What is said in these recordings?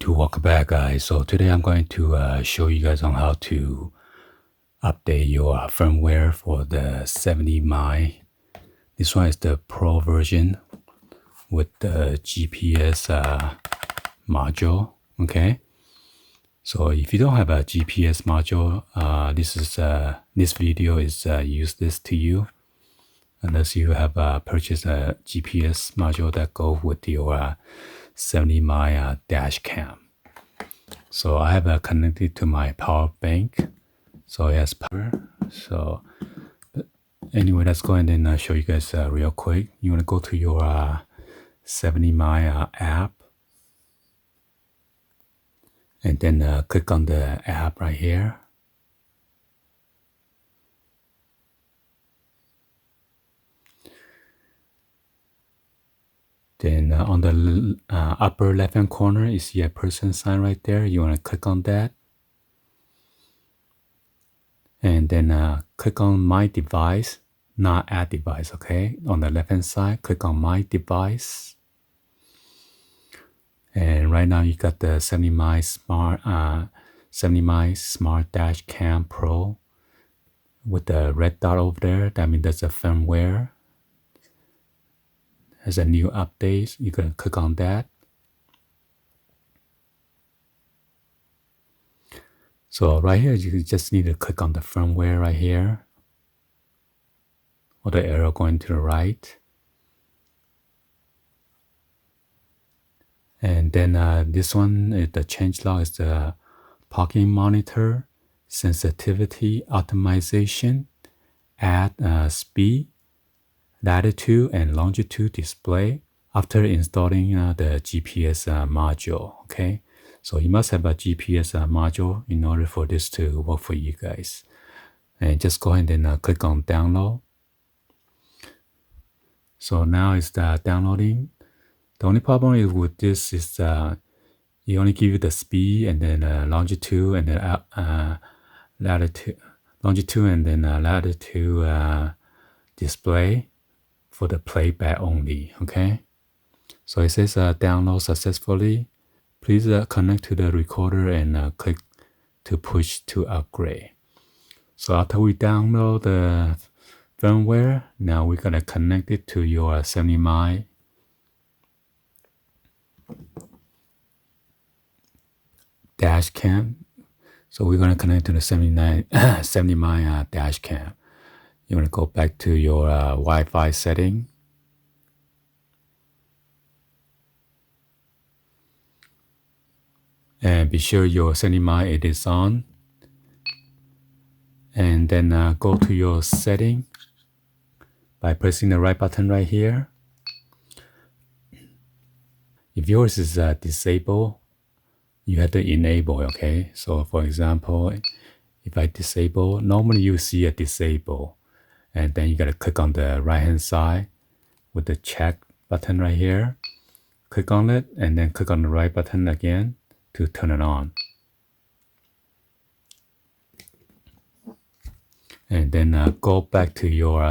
to welcome back, guys. So today I'm going to show you guys on how to update your firmware for the 70Mi. This one is the Pro version with the GPS module. Okay, so if you don't have a GPS module, this video is useless to you unless you have purchased a GPS module that goes with your 70Mi dash cam. So I have connected to my power bank, so it has power. So anyway, let's go ahead and show you guys real quick. You want to go to your 70Mi app, and then click on the app right here. Then on the upper left-hand corner, you see a person sign right there. You want to click on that. And then click on My Device, not Add Device, okay? On the left-hand side, click on My Device. And right now, you got the 70Mi Smart Dash Cam Pro with the red dot over there. That means that's a firmware. Has a new update. You can click on that. So right here, you just need to click on the firmware right here, or the arrow going to the right. And then this one, the changelog is the parking monitor, sensitivity optimization, add speed, latitude and longitude display after installing the GPS module. Okay, so you must have a GPS module in order for this to work for you guys. And just go ahead and click on download. So now it's downloading. The only problem is with this is you only give you the speed and then longitude and then latitude, latitude display for the playback only. Okay, so it says download successfully. Please connect to the recorder and click to push to upgrade. So after we download the firmware, now we're gonna connect it to your 70Mi dash cam. So we're gonna connect to the 70Mi dash cam. You want to go back to your Wi-Fi setting. And be sure your 70Mi it is on. And then go to your setting by pressing the right button right here. If yours is disabled, you have to enable, okay? So for example, if I disable, normally you see a disable. And then you gotta click on the right hand side with the check button right here. Click on it and then click on the right button again to turn it on. And then go back to your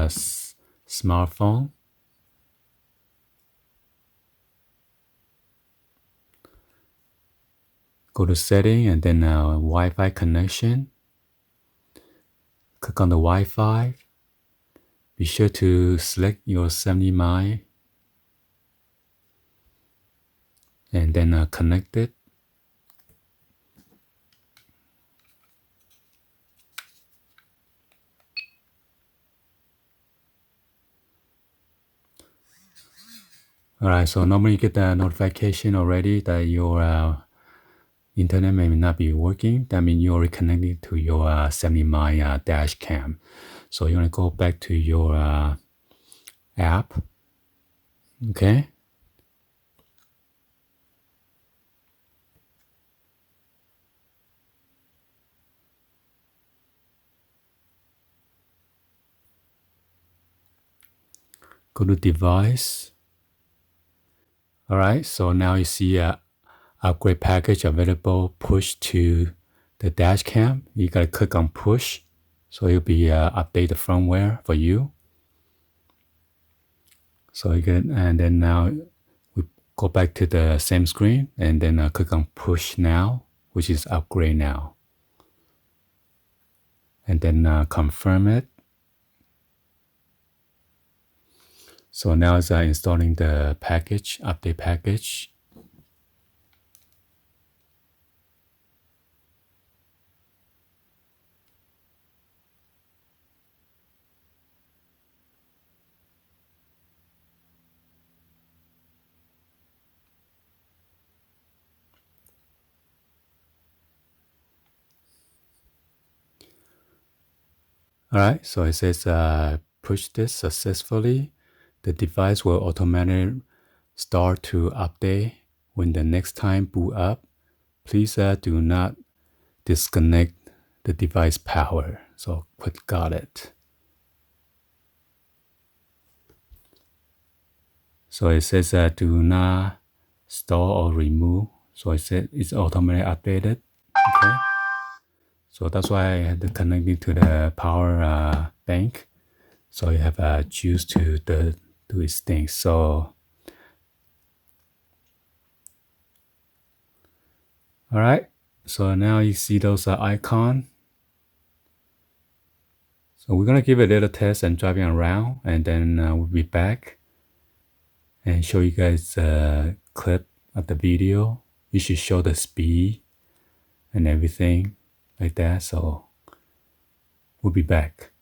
smartphone. Go to setting and then Wi-Fi connection. Click on the Wi-Fi. Be sure to select your 70Mi and then connect it. Alright, so normally you get the notification already that your internet may not be working. That means you're already connected to your 70Mi dash cam. So you want to go back to your app. Okay. Go to device. All right, so now you see a upgrade package available, push to the dash cam. You gotta click on push, so it'll be update the firmware for you. So you can, and then now go back to the same screen and then click on push now, which is upgrade now. And then confirm it. So now it's installing the package, update package. All right, so it says push this successfully. The device will automatically start to update when the next time boot up. Please do not disconnect the device power. So click got it. So it says do not store or remove. So it said it's automatically updated. Okay. So that's why I had to connect it to the power bank. So you have choose to do its thing. So all right. So now you see those icons. So we're gonna give it a little test and driving around, and then we'll be back and show you guys a clip of the video. You should show the speed and everything like that. So we'll be back.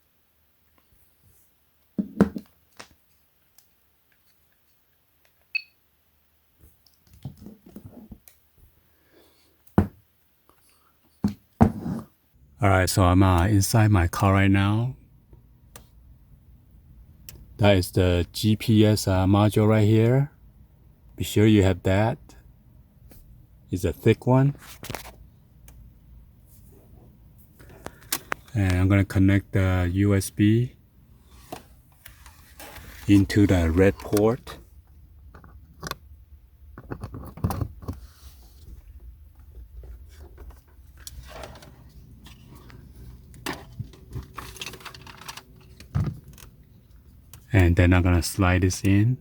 All right, so I'm inside my car right now. That is the GPS module right here. Be sure you have that. It's a thick one. And I'm gonna connect the USB into the red port. And then I'm gonna slide this in.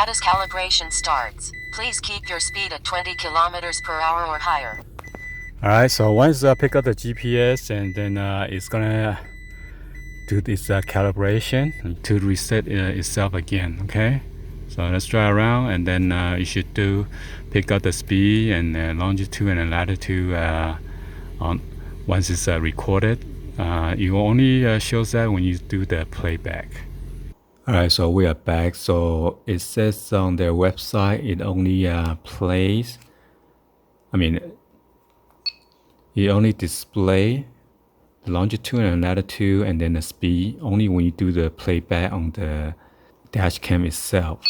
As calibration starts, please keep your speed at 20 kilometers per hour or higher. All right, so once I pick up the GPS, and then it's gonna do this calibration to reset itself again. Okay, so let's drive around, and then you should pick up the speed and longitude and latitude on once it's recorded. It only shows that when you do the playback. All right, so we are back. So it says on their website it only plays. It only display the longitude and latitude and then the speed only when you do the playback on the dash cam itself.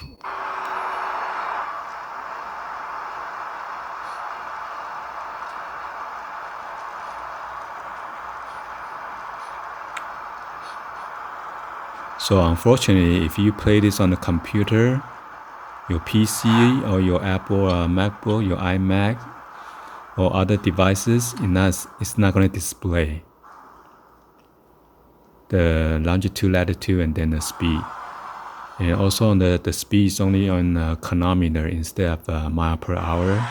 So unfortunately, if you play this on the computer, your PC or your Apple MacBook, your iMac, or other devices, it's not going to display the longitude, latitude, and then the speed. And also on the speed is only on chronometer instead of mile per hour.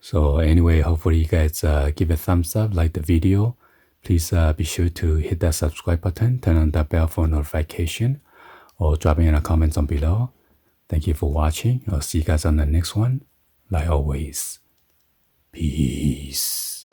So anyway, hopefully you guys give a thumbs up, like the video. Please be sure to hit that subscribe button, turn on that bell for notification, or drop in a comment on below. Thank you for watching. I'll see you guys on the next one. Like always, peace.